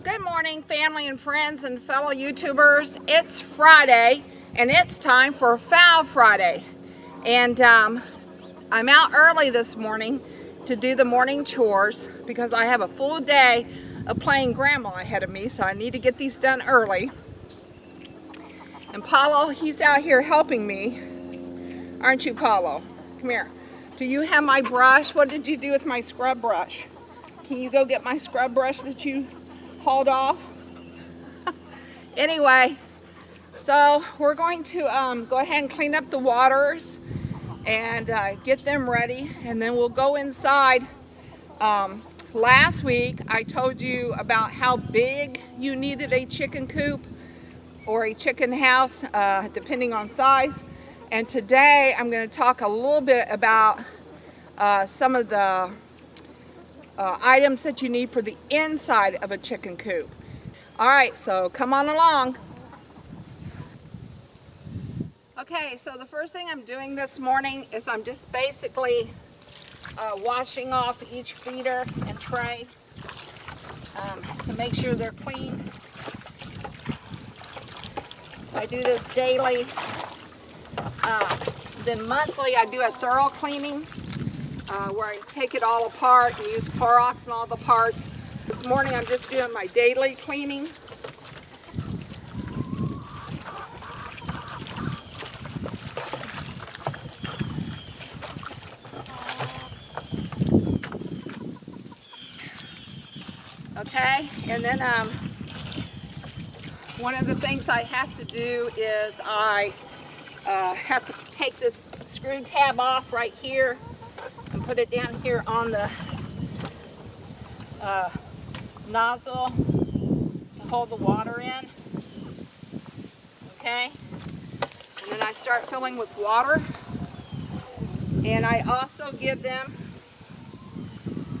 Good morning, family and friends and fellow YouTubers. It's Friday and it's time for Fowl Friday. And I'm out early this morning to do the morning chores because I have a full day of playing grandma ahead of me, so I need to get these done early. And Paulo, he's out here helping me. Aren't you, Paulo? Come here. Do you have my brush? What did you do with my scrub brush? Can you go get my scrub brush that you hauled off? Anyway, so we're going to go ahead and clean up the waters and get them ready, and then we'll go inside. Last week I told you about how big you needed a chicken coop or a chicken house, depending on size. And today I'm going to talk a little bit about some of the items that you need for the inside of a chicken coop. Alright, so come on along. Okay, so the first thing I'm doing this morning is I'm just basically washing off each feeder and tray to make sure they're clean. I do this daily. Then monthly I do a thorough cleaning where I take it all apart and use Clorox and all the parts. This morning I'm just doing my daily cleaning. Okay, and then one of the things I have to do is I have to take this screw tab off right here and put it down here on the nozzle to hold the water in. Okay, and then I start filling with water, and I also give them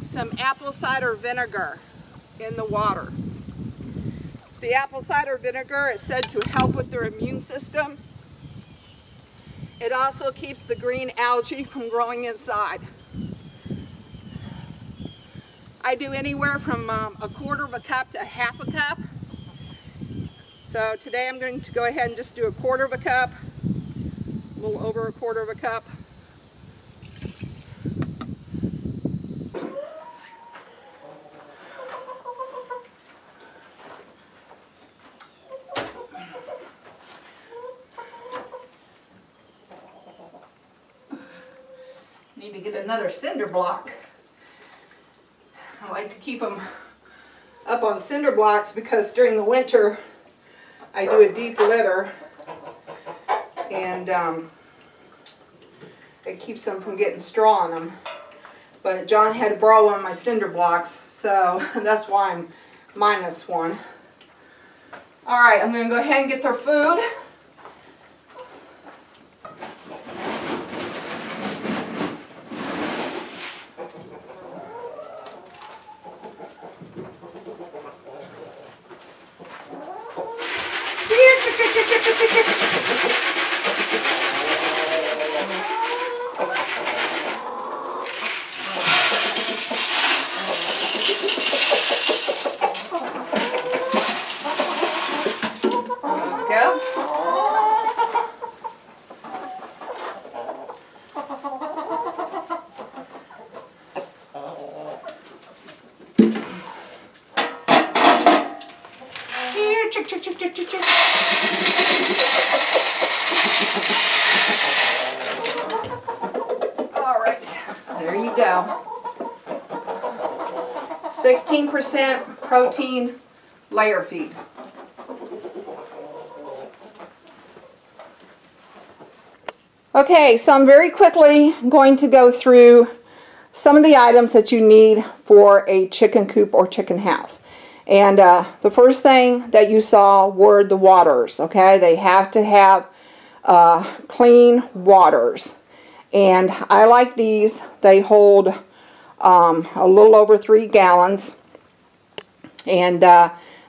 some apple cider vinegar in the water. The apple cider vinegar is said to help with their immune system. It also keeps the green algae from growing inside. I do anywhere from a quarter of a cup to half a cup. So today I'm going to go ahead and just do a quarter of a cup, a little over a quarter of a cup. Need to get another cinder block. I like to keep them up on cinder blocks because during the winter I do a deep litter, and it keeps them from getting straw on them. But John had to borrow one of my cinder blocks, so that's why I'm minus one. Alright, I'm going to go ahead and get their food. Alright, there you go. 16% protein layer feed. Okay, so I'm very quickly going to go through some of the items that you need for a chicken coop or chicken house. And the first thing that you saw were the waters, okay? They have to have clean waters. And I like these. They hold a little over 3 gallons. And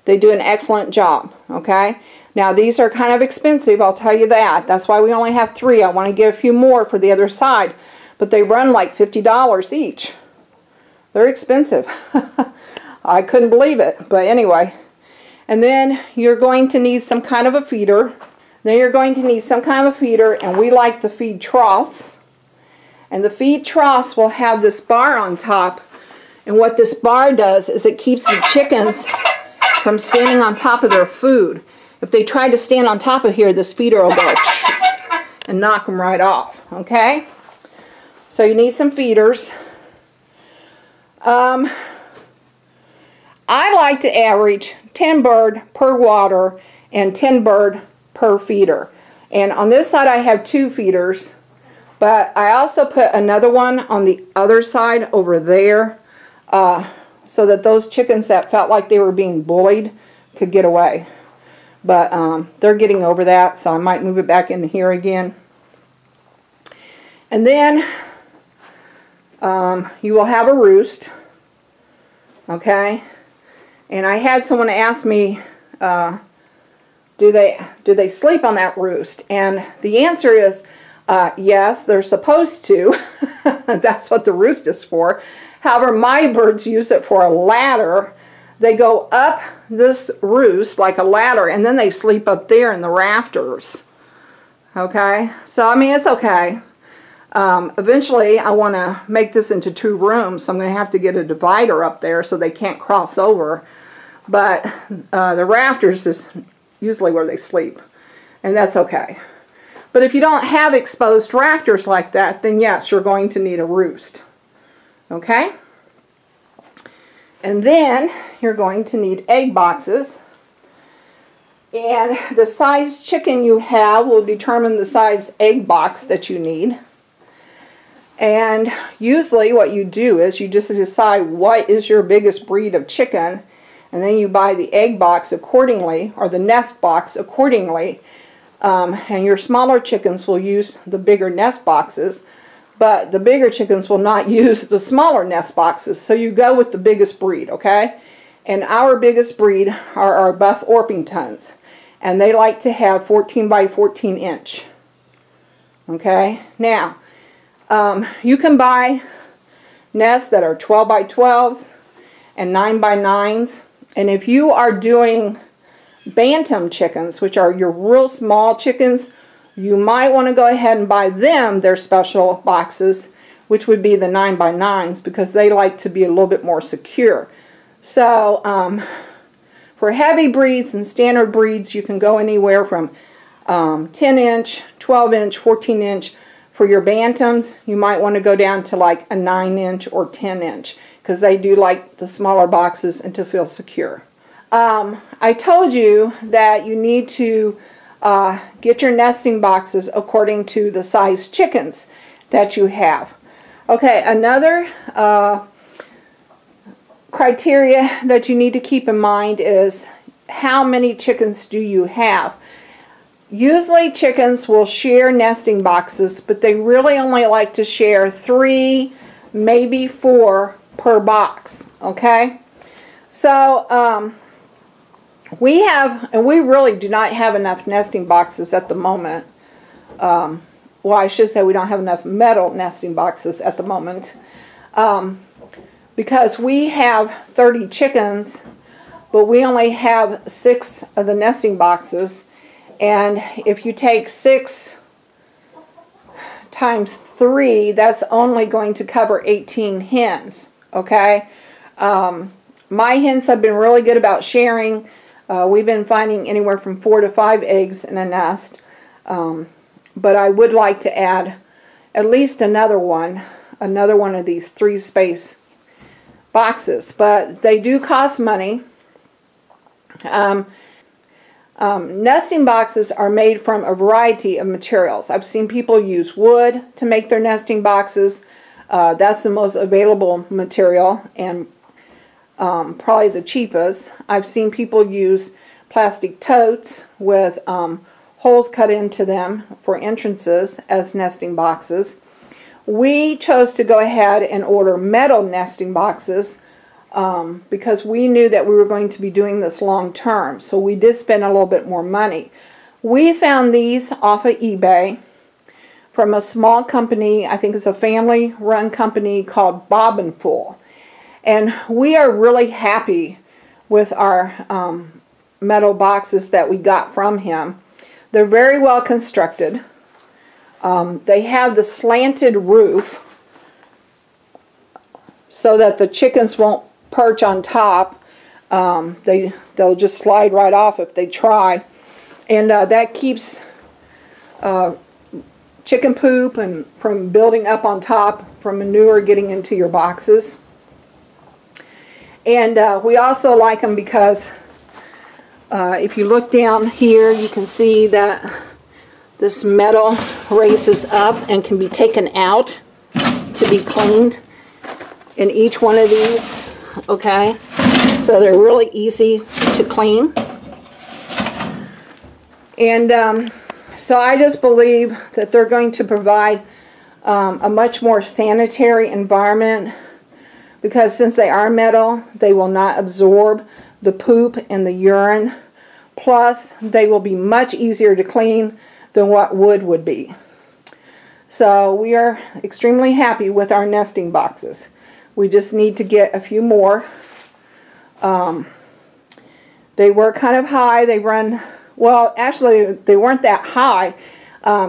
they do an excellent job, okay? Now these are kind of expensive, I'll tell you that. That's why we only have 3. I want to get a few more for the other side. But they run like $50 each. They're expensive. I couldn't believe it, but anyway, And then you're going to need some kind of a feeder. Then you're going to need some kind of a feeder, and we like the feed troughs. And the feed troughs will have this bar on top. And what this bar does is it keeps the chickens from standing on top of their food. If they try to stand on top of here, this feeder will go and knock them right off. Okay? So you need some feeders. I like to average 10 bird per water and 10 bird per feeder. And on this side I have 2 feeders, but I also put another one on the other side over there so that those chickens that felt like they were being bullied could get away. But they're getting over that, so I might move it back in here again. And then you will have a roost. Okay? And I had someone ask me, do they sleep on that roost? And the answer is yes, they're supposed to. That's what the roost is for. However, my birds use it for a ladder. They go up this roost like a ladder, and then they sleep up there in the rafters. Okay? So, I mean, it's okay. Eventually, I want to make this into 2 rooms, so I'm going to have to get a divider up there so they can't cross over. But the rafters is usually where they sleep, and that's okay. But if you don't have exposed rafters like that, then yes, you're going to need a roost. Okay? And then you're going to need egg boxes. And the size chicken you have will determine the size egg box that you need. And usually what you do is you just decide what is your biggest breed of chicken, and then you buy the egg box accordingly, or the nest box accordingly. And your smaller chickens will use the bigger nest boxes, but the bigger chickens will not use the smaller nest boxes. So you go with the biggest breed, okay? And our biggest breed are our Buff Orpingtons, and they like to have 14 by 14 inch. Okay? Now, you can buy nests that are 12 by 12s and 9 by 9s. And if you are doing bantam chickens, which are your real small chickens, you might want to go ahead and buy them their special boxes, which would be the 9 by 9s, because they like to be a little bit more secure. So for heavy breeds and standard breeds, you can go anywhere from 10 inch, 12 inch, 14 inch. For your bantams, you might want to go down to like a 9 inch or 10 inch, because they do like the smaller boxes and to feel secure. I told you that you need to get your nesting boxes according to the size chickens that you have. Okay, another criteria that you need to keep in mind is how many chickens do you have. Usually chickens will share nesting boxes, but they really only like to share 3, maybe 4 per box. Okay? So, we really do not have enough nesting boxes at the moment. Well, I should say we don't have enough metal nesting boxes at the moment. Because we have 30 chickens, but we only have 6 of the nesting boxes. And if you take 6 times 3, that's only going to cover 18 hens. Okay? My hens have been really good about sharing. We've been finding anywhere from 4 to 5 eggs in a nest. But I would like to add at least another one of these 3-space boxes. But they do cost money. Nesting boxes are made from a variety of materials. I've seen people use wood to make their nesting boxes. That's the most available material and probably the cheapest. I've seen people use plastic totes with holes cut into them for entrances as nesting boxes. We chose to go ahead and order metal nesting boxes because we knew that we were going to be doing this long term, so we did spend a little bit more money. We found these off of eBay from a small company. I think it's a family-run company called Bob & Fool, and we are really happy with our metal boxes that we got from him. They're very well constructed. They have the slanted roof so that the chickens won't perch on top. They'll just slide right off if they try. And that keeps chicken poop and from building up on top, from manure getting into your boxes. And we also like them because if you look down here, you can see that this metal raises up and can be taken out to be cleaned in each one of these, okay? So they're really easy to clean. And so I just believe that they're going to provide a much more sanitary environment, because since they are metal, they will not absorb the poop and the urine. Plus, they will be much easier to clean than what wood would be. So we are extremely happy with our nesting boxes. We just need to get a few more. They were kind of high. They run, well, actually they weren't that high.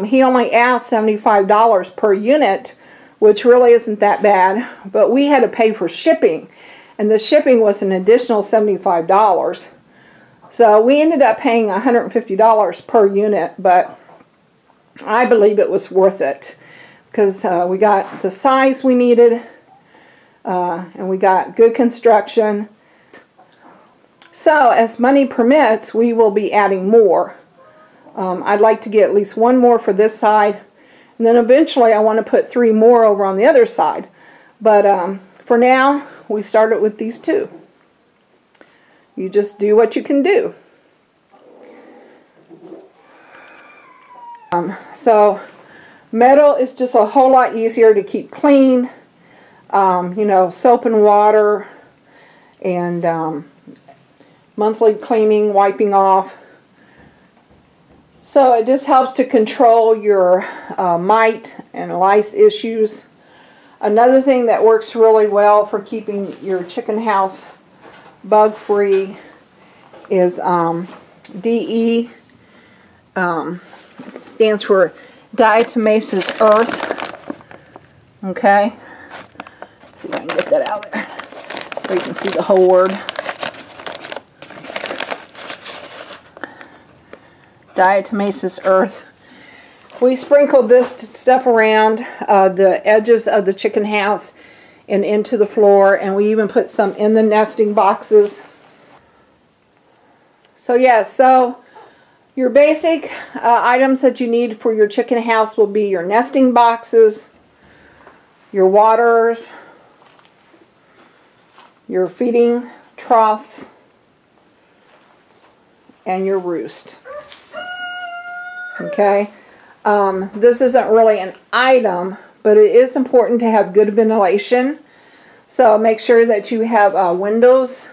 He only asked $75 per unit, which really isn't that bad, but we had to pay for shipping, and the shipping was an additional $75. So we ended up paying $150 per unit, but I believe it was worth it, because we got the size we needed, and we got good construction. So as money permits, we will be adding more. I'd like to get at least one more for this side, and then eventually I want to put 3 more over on the other side. But for now, we started with these 2. You just do what you can do. So metal is just a whole lot easier to keep clean. You know, soap and water and monthly cleaning, wiping off. So it just helps to control your mite and lice issues. Another thing that works really well for keeping your chicken house bug free is DE. It stands for diatomaceous earth. Okay, let's see if I can get that out there where you can see the whole word. Diatomaceous earth. We sprinkle this stuff around the edges of the chicken house and into the floor, and we even put some in the nesting boxes. So yes, so your basic items that you need for your chicken house will be your nesting boxes, your waters, your feeding troughs, and your roost. Okay, this isn't really an item, but it is important to have good ventilation. So make sure that you have windows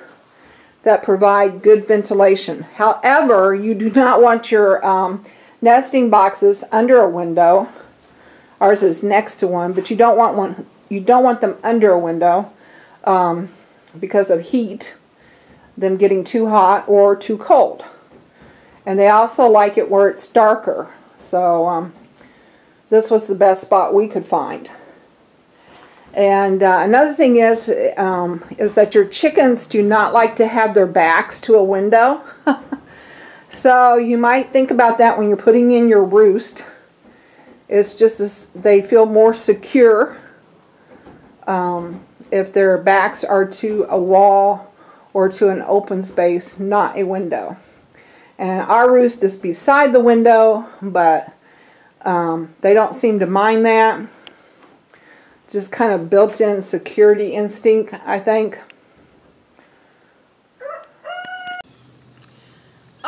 that provide good ventilation. However, you do not want your nesting boxes under a window. Ours is next to one, but you don't want one. You don't want them under a window because of heat, them getting too hot or too cold. And they also like it where it's darker. So this was the best spot we could find. And another thing is that your chickens do not like to have their backs to a window. So you might think about that when you're putting in your roost. It's just they feel more secure if their backs are to a wall or to an open space, not a window. And our roost is beside the window, but they don't seem to mind that. Just kind of built-in security instinct, I think.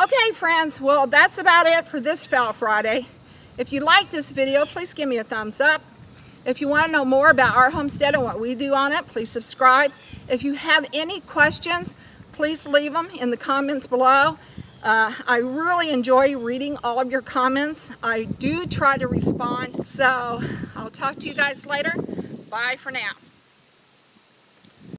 Okay, friends, well, that's about it for this Fowl Friday. If you like this video, please give me a thumbs up. If you want to know more about our homestead and what we do on it, please subscribe. If you have any questions, please leave them in the comments below. I really enjoy reading all of your comments. I do try to respond. So I'll talk to you guys later. Bye for now.